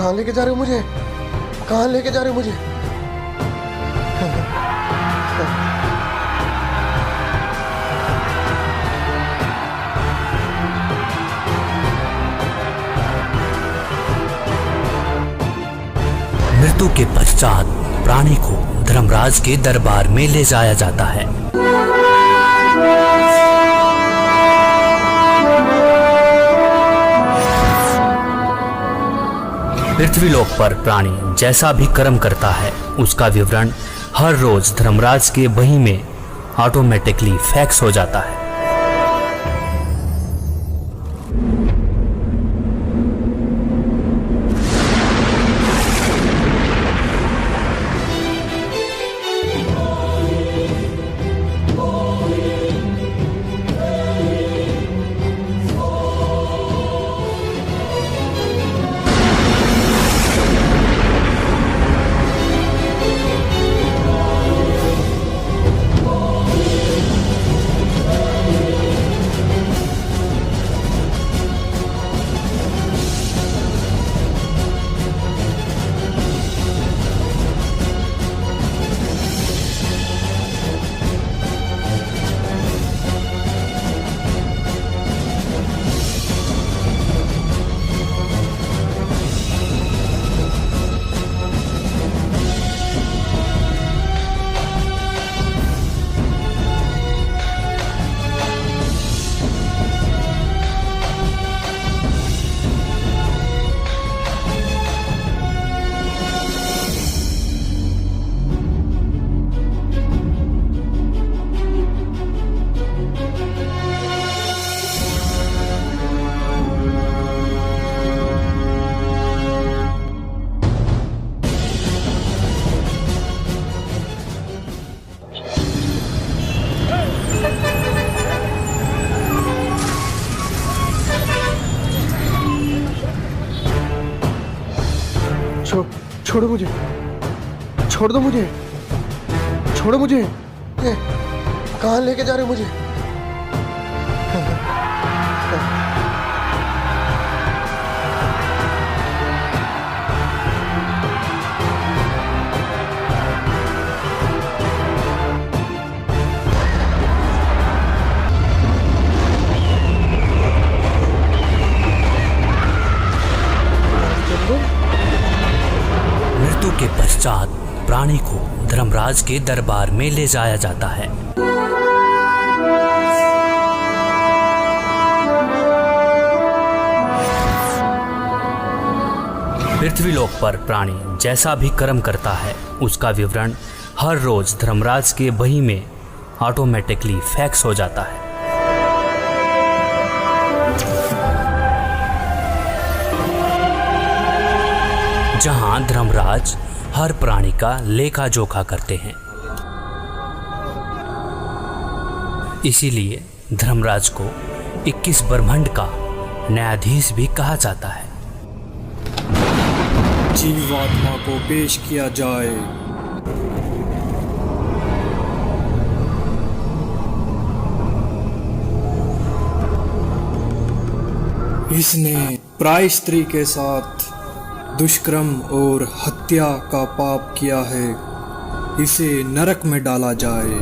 कहाँ लेके जा रहे हो मुझे? कहाँ लेके जा रहे हो मुझे? मृत्यु के पश्चात प्राणी को धर्मराज के दरबार में ले जाया जाता है। पृथ्वीलोक पर प्राणी जैसा भी कर्म करता है उसका विवरण हर रोज धर्मराज के बही में ऑटोमेटिकली फैक्स हो जाता है। छोड़ो मुझे, छोड़ दो मुझे, छोड़ो मुझे। कहाँ लेके जा रहे हो मुझे? मृत्यु के पश्चात प्राणी को धर्मराज के दरबार में ले जाया जाता है। पृथ्वीलोक पर प्राणी जैसा भी कर्म करता है उसका विवरण हर रोज धर्मराज के बही में ऑटोमेटिकली फैक्स हो जाता है। जहां धर्मराज हर प्राणी का लेखा जोखा करते हैं। इसीलिए धर्मराज को 21 ब्रह्मांड का न्यायाधीश भी कहा जाता है। जीवात्मा को पेश किया जाए। इसने प्राय स्त्री के साथ दुष्कर्म और हत्या का पाप किया है, इसे नरक में डाला जाए।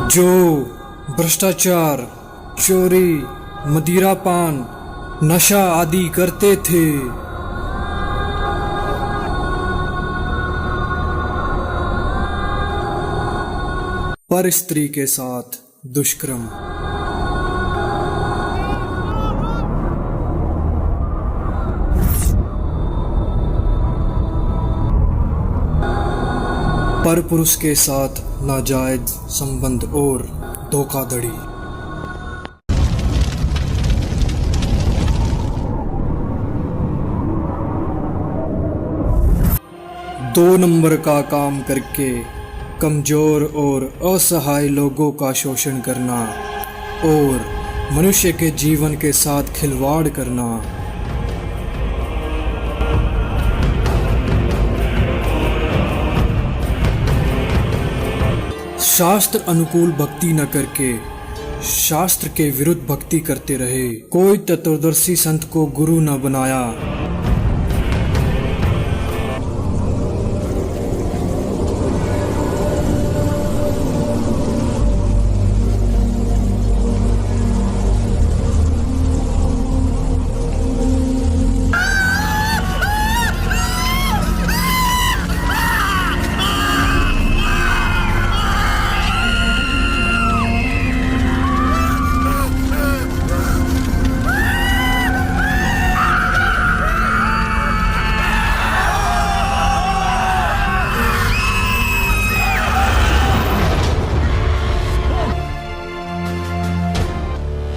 जो भ्रष्टाचार, चोरी, मदिरापान, नशा आदि करते थे, पर स्त्री के साथ दुष्कर्म, पर पुरुष के साथ नाजायज संबंध और धोखाधड़ी। दो नंबर का काम करके कमजोर और असहाय लोगों का शोषण करना और मनुष्य के जीवन के साथ खिलवाड़ करना। शास्त्र अनुकूल भक्ति न करके शास्त्र के विरुद्ध भक्ति करते रहे। कोई तत्वदर्शी संत को गुरु न बनाया।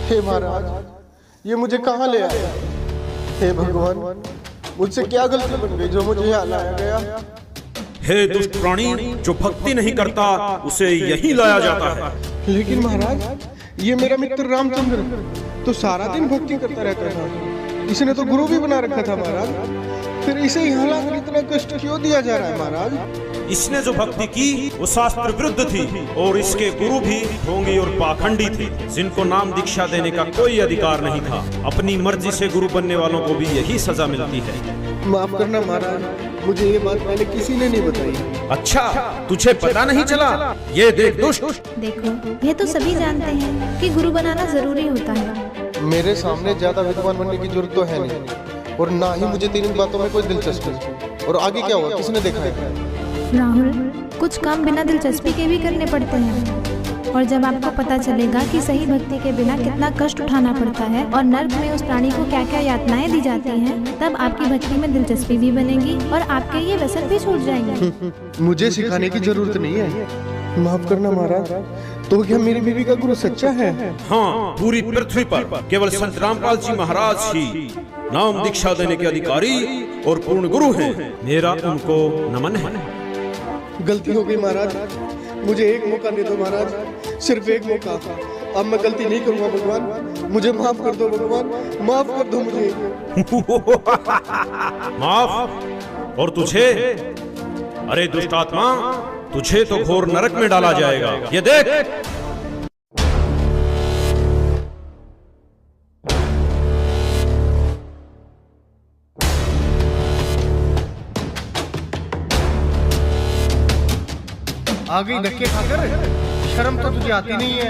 हे महाराज, ये मुझे कहाँ ले आया? हे भगवान, मुझसे क्या गलती बन गई जो मुझे यहाँ लाया गया? हे दुष्ट प्राणी, जो भक्ति नहीं करता उसे यहीं लाया जाता है। लेकिन महाराज, ये मेरा मित्र रामचंद्र तो सारा दिन भक्ति करता रहता था। इसने तो गुरु भी बना रखा था महाराज, फिर इसे यहाँ लाकर इतना कष्ट क्यों दिया जा रहा है महाराज? इसने जो भक्ति की वो शास्त्र विरुद्ध थी और इसके गुरु भी ढोंगी और पाखंडी थे, जिनको नाम दीक्षा देने का कोई अधिकार नहीं था। अपनी मर्जी से गुरु बनने वालों को भी यही सजा मिलती है। माफ करना महाराज, मुझे ये बात पहले किसी ने नहीं बताई। अच्छा, तुझे पता नहीं चला? ये देख दुष्ट। देखो, ये तो सभी जानते हैं कि गुरु बनाना जरूरी होता है। मेरे सामने ज्यादा विद्वान बनने की जरूरत तो है नहीं, और ना ही मुझे तेरी बातों में कोई दिलचस्पी। और आगे क्या हुआ, किसने देखा है? राहुल, कुछ काम बिना दिलचस्पी के भी करने पड़ते हैं, और जब आपको पता चलेगा कि सही भक्ति के बिना कितना कष्ट उठाना पड़ता है और नर्क में उस प्राणी को क्या क्या यातनाएं दी जाती हैं, तब आपकी भक्ति में दिलचस्पी भी बनेगी और आपके ये व्यसन भी छूट जाएंगे। मुझे सिखाने की जरूरत नहीं है। माफ करना महाराज, तो क्या मेरी बीवी का गुरु सच्चा है? हाँ, पूरी पृथ्वी पर केवल संत रामपाल जी महाराज ही नाम दीक्षा देने के अधिकारी और पूर्ण गुरु हैं। मेरा उनको नमन है। गलती हो गई महाराज, मुझे एक मौका दे दो महाराज, सिर्फ एक मौका। अब मैं गलती नहीं करूंगा भगवान, मुझे माफ कर दो भगवान, माफ कर दो मुझे। माफ? और तुझे? अरे दुष्ट आत्मा, तुझे तो घोर नरक में डाला जाएगा। ये देख। आ गई धक्के खाकर, शर्म तो तुझे आती नहीं है।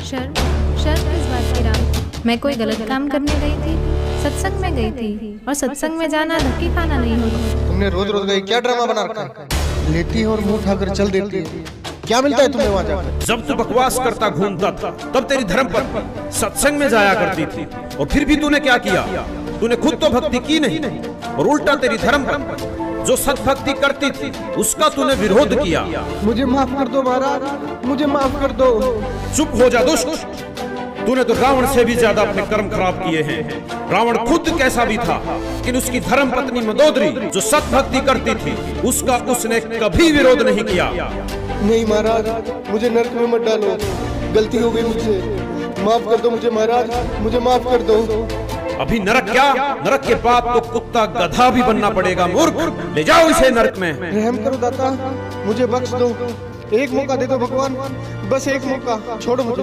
शर्म किस बात की राम? मैं कोई गलत काम करने गई थी? सत्संग में गई थी, और सत्संग में जाना धक्के खाना नहीं होता। तुमने रोज रोज का क्या ड्रामा बना रखा है? लेती है और मुंह उठाकर चल देती है। क्या मिलता है तुम्हें वहाँ जाकर? जब तू बकवास करता घूमता था तब तेरी धर्म पर सत्संग में जाया करती थी, और फिर भी तूने क्या किया? तूने खुद तो भक्ति की नहीं और उल्टा तेरी धर्म पर जो सत्भक्ति करती थी उसका तूने विरोध किया। मुझे माफ कर दो महाराज, मुझे माफ कर दो। चुप हो जा दुष्ट, तूने तो रावण से भी ज्यादा अपने कर्म खराब किए हैं। रावण खुद कैसा भी था, लेकिन उसकी धर्म पत्नी मंदोदरी जो सत्भक्ति करती थी उसका उसने कभी विरोध नहीं किया। नहीं महाराज, मुझे नरक में मत डालो, गलती हो गई मुझसे, माफ कर दो मुझे महाराज, मुझे माफ कर दो। अभी नरक क्या, नरक के बाद तो कुत्ता गधा भी बनना पड़ेगा। मूर्ख, ले जाओ इसे नरक में। रहम करो दाता, मुझे बख्श दो, एक मौका दे दो भगवान, बस एक मौका, छोड़ो मुझे।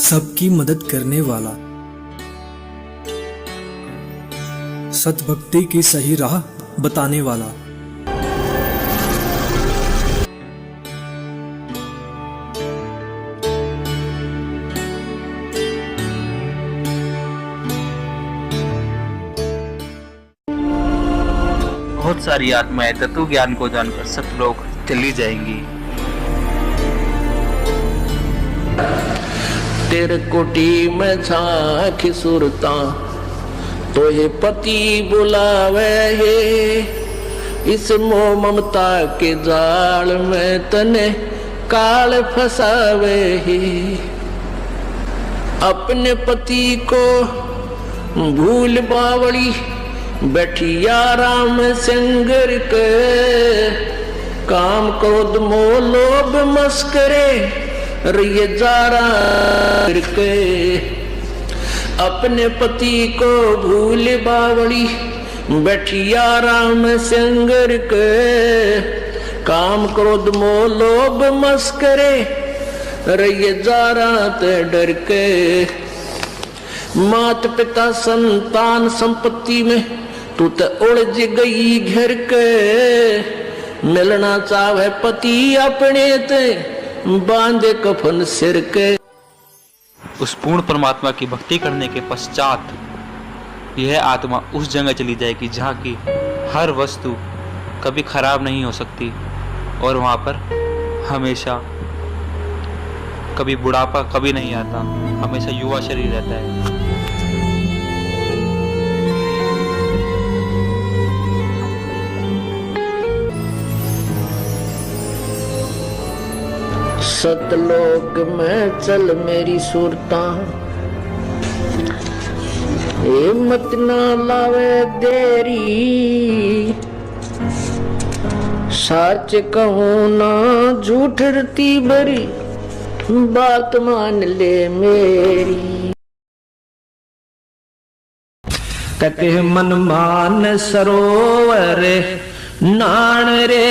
सबकी मदद करने वाला, सतभक्ति की सही राह बताने वाला। बहुत सारी आत्माएं तत्व ज्ञान को जानकर सतलोक चली जाएंगी। तेरे कोटी में झांकी सुरता तो ये पति बुलावे है, इस मोह ममता के जाल में तने काल फसावे है। अपने पति को भूल बावड़ी बैठी आराम संगर के, काम क्रोध मोह लोभ मस्करे रही जारा करके अपने पति को भूल बावड़ी बैठी आराम संगर के काम क्रोध मोह लोभ मस्करे रही जारा ते डर के मात पिता संतान संपत्ति में तू तो उलझ गई घर के मिलना चाहे पति अपने ते बांधे कफन सिर के। उस पूर्ण परमात्मा की भक्ति करने के पश्चात यह आत्मा उस जगह चली जाएगी जहाँ की हर वस्तु कभी खराब नहीं हो सकती और वहाँ पर हमेशा कभी बुढ़ापा कभी नहीं आता, हमेशा युवा शरीर रहता है। सतलोक में चल मेरी सुरता हिम्मत ना लावे देरी सच कहूं ना झूठ रती बरी बात मान ले मेरी। कहते मन मान सरोवर नान रे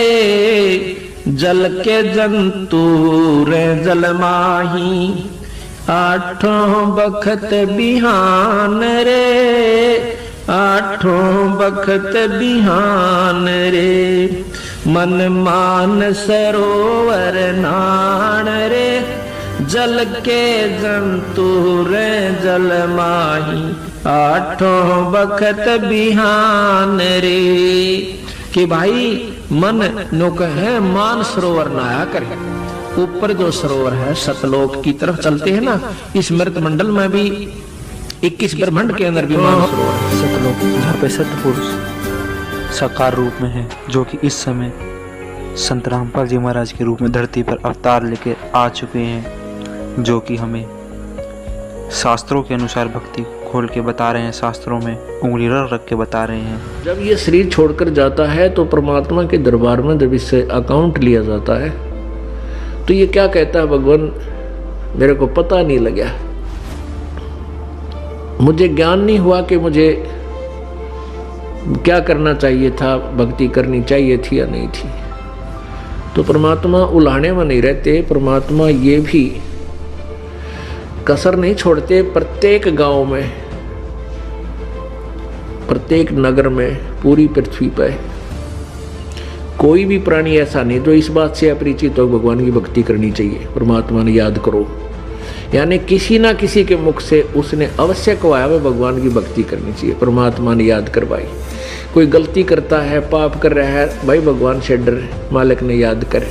जल के जंतु रे जल माही आठों बखत बिहान रे आठों बखत बिहान रे मन मान सरोवर नान रे जल के जंतु रे जल माही आठों बखत बिहान रे। कि भाई मन नो कहे मान सरोवर नहाया करे। ऊपर जो सरोवर है सतलोक की तरफ चलते हैं ना, इस मृत मंडल में भी 21 ब्रह्मांड के अंदर भी मान सरोवर है सतलोक, जहाँ पे सतपुरुष साकार रूप में है, जो कि इस समय संत रामपाल जी महाराज के रूप में धरती पर अवतार लेके आ चुके हैं, जो कि हमें शास्त्रों के अनुसार भक्ति खोल के बता रहे हैं, शास्त्रों में उंगली रख के बता रहे हैं। जब ये शरीर छोड़कर जाता है तो परमात्मा के दरबार में जब इससे अकाउंट लिया जाता है तो ये क्या कहता है, भगवान मेरे को पता नहीं लगा, मुझे ज्ञान नहीं हुआ कि मुझे क्या करना चाहिए था, भक्ति करनी चाहिए थी या नहीं थी। तो परमात्मा उलाहने में नहीं रहते, परमात्मा ये भी कसर नहीं छोड़ते। प्रत्येक गांव में, प्रत्येक नगर में, पूरी पृथ्वी पर कोई भी प्राणी ऐसा नहीं जो इस बात से अपरिचित हो भगवान की भक्ति करनी चाहिए, परमात्मा ने याद करो। यानी किसी ना किसी के मुख से उसने अवश्य कहवाया है भगवान की भक्ति करनी चाहिए, परमात्मा ने याद करवाई। कोई गलती करता है, पाप कर रहा है, भाई भगवान से डर, मालिक ने याद करे।